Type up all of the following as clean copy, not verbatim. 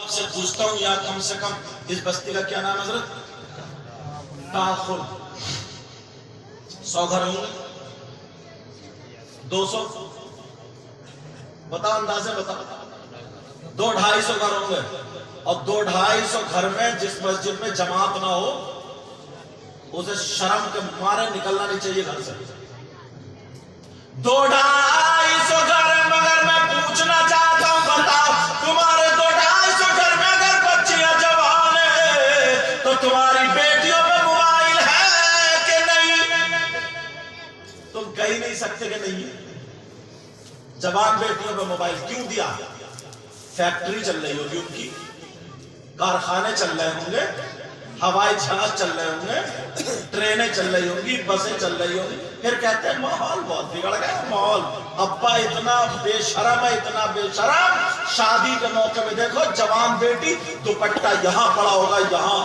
आपसे पूछता हूं, या कम से कम इस बस्ती का क्या नाम है हजरत? ताखुल। 100 घर होंगे? 200? बताओ, अंदाजे बताओ। 200-250 घर होंगे। और 200-250 घर में जिस मस्जिद में जमात ना हो, उसे शर्म के मारे निकलना नहीं चाहिए घर से। 200-250 घर, मगर मैं पूछना चाहता हूं, बताओ तुम्हारे 200-250 घर में अगर बच्चियां जवान है तो तुम्हारी बेटियों में मोबाइल है कि नहीं? तुम कह ही नहीं सकते कि नहीं है। जवान बेटियों में मोबाइल क्यों दिया? फैक्ट्री चल रही होगी उनकी, कारखाने चल रहे होंगे, हवाई जहाज चल रहे होंगे, ट्रेनें चल रही होंगी, बसें चल रही होंगी, फिर कहते हैं माहौल बहुत बिगड़ गया। माहौल, अब्बा इतना बेशरम है, इतना बेशरम, शादी के मौके में देखो जवान बेटी दुपट्टा यहाँ पड़ा होगा, यहाँ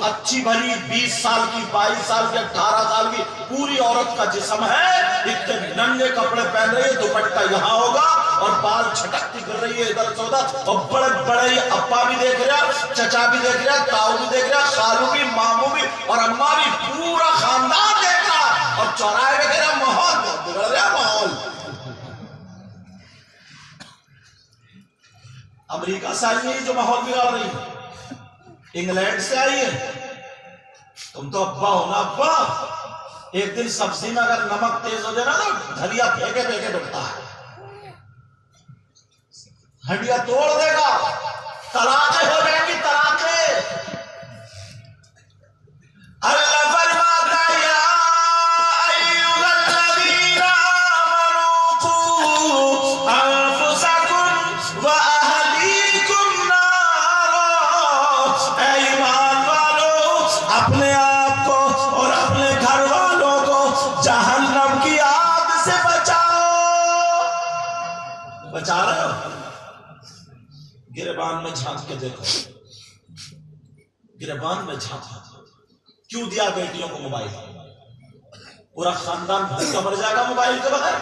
अच्छी भली 20 साल की, 22 साल की, 18 साल की पूरी औरत का जिस्म है, इतने नंगे कपड़े पहन रही है, दुपट्टा यहाँ होगा और बाल छटकती कर रही है इधर से उधर, और बड़े बड़े अब्बा भी देख रहा, चचा भी देख रहा, ताऊ भी देख रहा, खालू भी, मामू भी और अम्मा भी, पूरा खानदान देख रहा, और चौराहे में कह रहा माहौल बहुत बिगड़ रहा। माहौल अमेरिका से आई है जो माहौल बिगाड़ रही है, इंग्लैंड से आई है। तुम तो अब्बा हो ना अब्बा। एक दिन सब्जी में अगर नमक तेज हो जाए ना तो धनिया फेंके फेंके डूबता है, हड्डियां तोड़ देगा, तलाके हो जाएंगी, तलाके। अल्लाह फरमाता है या अय्युहल्लज़ीना आमनू अनफुसकुम व अहलीकुम नारा। ऐ ईमान वालों, अपने आप को और अपने घर वालों को जहन्नम की आग से बचाओ। बचा रहे हो? गिरबान में झांक के देखो, गिरबान में झांक। क्यों दिया बेटियों को मोबाइल? पूरा खानदान भूखा मर जाएगा मोबाइल के बगैर।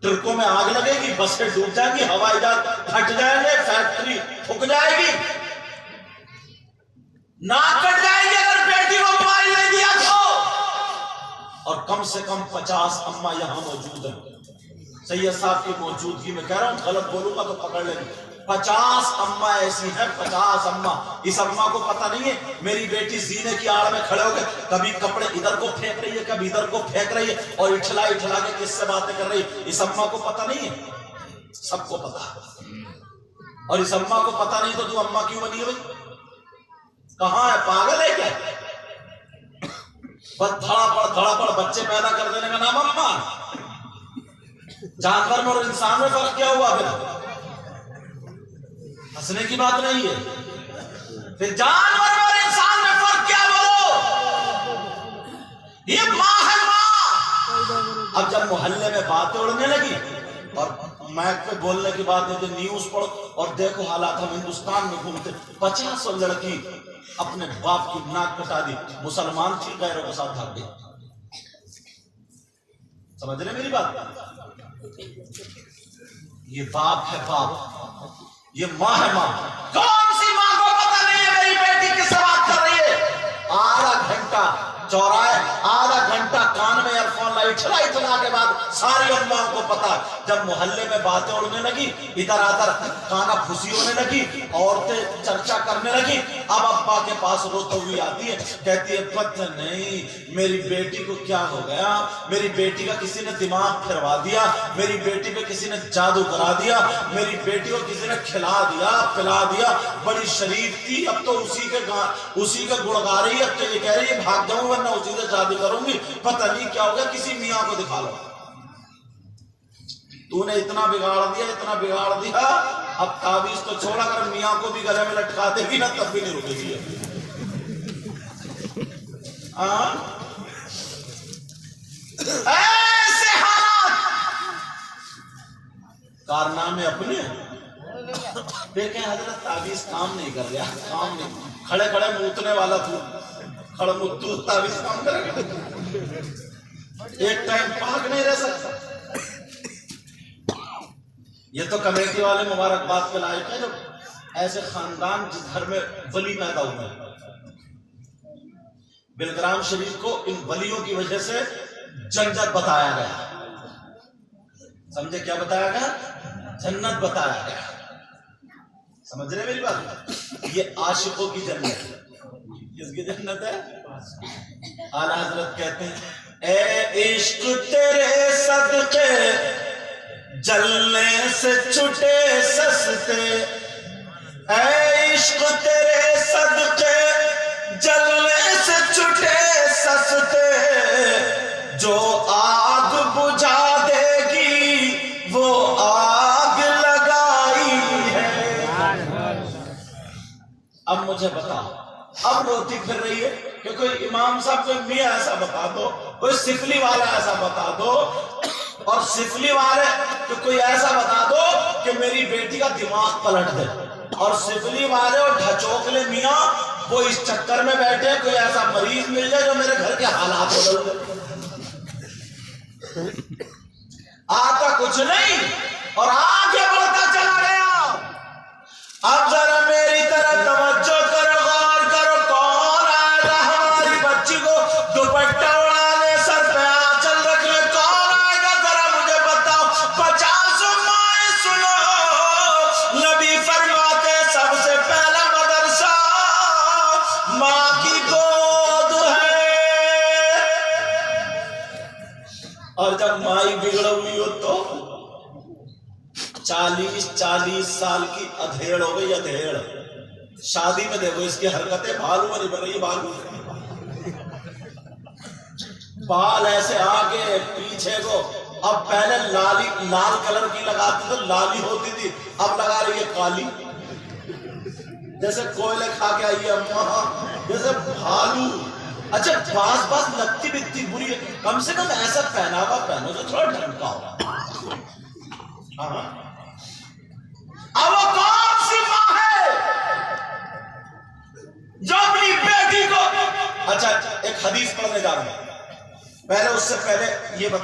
ट्रकों में आग लगेगी, बसें डूब जाएंगी, हवाई जहाज फट जाएंगे, फैक्ट्री फूक जाएगी, नाक कट जाएगी अगर बेटी को मोबाइल नहीं दिया तो। और कम से कम 50 अम्मा यहां मौजूद है, सैयद साहब की मौजूदगी में कह रहा हूं, गलत बोलूंगा तो पकड़ लेंगे। 50 अम्मा ऐसी हैं, 50 अम्मा। इस अम्मा को पता नहीं है मेरी बेटी जीने की आड़ में खड़े हो गए, कभी कपड़े इधर को फेंक रही है, कभी इधर को फेंक रही है, और इठला इठला के किससे बातें कर रही है। इस अम्मा को पता नहीं है? सबको पता है। और इस अम्मा को पता नहीं तो तू अम्मा क्यों बनी है भाई? कहां है? पागल है क्या? बस धड़ापड़ बच्चे पैदा कर देने का नाम अम्मा। जानवर में और इंसान में फर्क क्या हुआ? फिर हंसने की बात नहीं है। फिर जानवर और इंसान में फर्क क्या? बोलो। ये माँ है, माँ। अब जब मोहल्ले में बातें उड़ने लगी और माइक पे बोलने की बात नहीं, तो न्यूज पढ़ो और देखो हालात। हम हिंदुस्तान में घूमते 50 लड़की अपने बाप की नाक कटा दी, मुसलमान थी, गैरों के साथ भाग गई। समझ रहे मेरी बात? ये बाप है बाप, ये माँ है माँ। कौन सी माँ को पता नहीं है मेरी बेटी किससे बात कर रही है? आधा घंटा चौराहे, आधा घंटा कान में ईयरफोन इठला इठला के बाद सारी अम्माओं को पता। जब मोहल्ले में बातें उड़ने लगी, इधर आधर काना फुसी होने लगी, औरतें चर्चा करने लगी, अब अब्बा के पास रोते हुई आती है, कहती है पता नहीं मेरी बेटी को क्या हो गया, मेरी बेटी का किसी ने दिमाग फिरवा दिया, मेरी बेटी पे किसी ने जादू करा दिया, मेरी बेटी को किसी ने खिला दिया पिला दिया, बड़ी शरीफ थी, अब तो उसी के गुण गा रही है, अब तो ये कह रही है भाग जाऊं वरना उसी से शादी करूंगी, पता नहीं क्या होगा, किसी मियां को दिखा लो। तूने इतना बिगाड़ दिया, इतना बिगाड़ दिया, अब ताबीज तो छोड़ा, अगर मियां को भी गले में लटका देगी ना तब भी नहीं रुकेगी। ऐसे हालात, कारनामे अपने देखें। हजरत ताबीज काम नहीं कर रहा, काम नहीं, खड़े खड़े मूतने वाला तू, खड़े मुत्तू ताबीज काम करेगा? एक टाइम पाक नहीं रह सकता। ये तो कमेटी वाले मुबारकबाद के लायक है, जो ऐसे खानदान जिस घर में वली पैदा हुए, बिलग्राम शरीफ को इन वलियों की वजह से जन्नत बताया गया। समझे क्या बताया गया? जन्नत बताया गया। समझ रहे मेरी बात? ये आशिकों की जन्नत। किसकी जन्नत है? आला हजरत कहते हैं, ए इश्क तेरे सदके जलने से छुटे सस्ते, ऐ इश्क तेरे सदके जलने से छुटे सस्ते, जो आग बुझा देगी वो आग लगाई है। अब मुझे बताओ, अब रोती फिर रही है कि कोई इमाम साहब, कोई मियां ऐसा बता दो, कोई सिफली वाला ऐसा बता दो, और सिफली वाले तो कोई ऐसा बता दो कि मेरी बेटी का दिमाग पलट दे, और सिफली वाले और ढचोकले मियां वो इस चक्कर में बैठे कोई ऐसा मरीज मिल जाए जो मेरे घर के हालात बदल दे। आता कुछ नहीं और आगे बढ़ता चला गया। अब जरा मेरी तरफ तवज्जो करो, गौर करो, कौन आएगा हमारी बच्ची को दुपट्टा उड़ाने, सर पे आंचल रखने? कौन आएगा जरा मुझे बताओ। 50 माएं सुनो, नबी फरमाते सबसे पहला मदरसा माँ की गोद है। और जब माई बिगड़ हुई हो तो 40 साल की अधेड़ हो गई, अधेड़। शादी में देखो इसकी हरकतें, भालू नहीं बन रही, भालू बाल ऐसे आगे पीछे को। अब पहले लाल कलर की लगाती तो लाली होती थी, अब लगा रही है काली, जैसे कोयले खा के आई है अम्मा, जैसे भालू। अच्छा बास लगती भी इतनी बुरी है, कम से कम ऐसा पहनावा पहनो जो थोड़ा ढंग का हो। हाँ, अब वो कौन सी माँ है जो अपनी बेटी को। अच्छा एक हदीस पढ़ने जा रहा हूं, पहले उससे पहले ये बता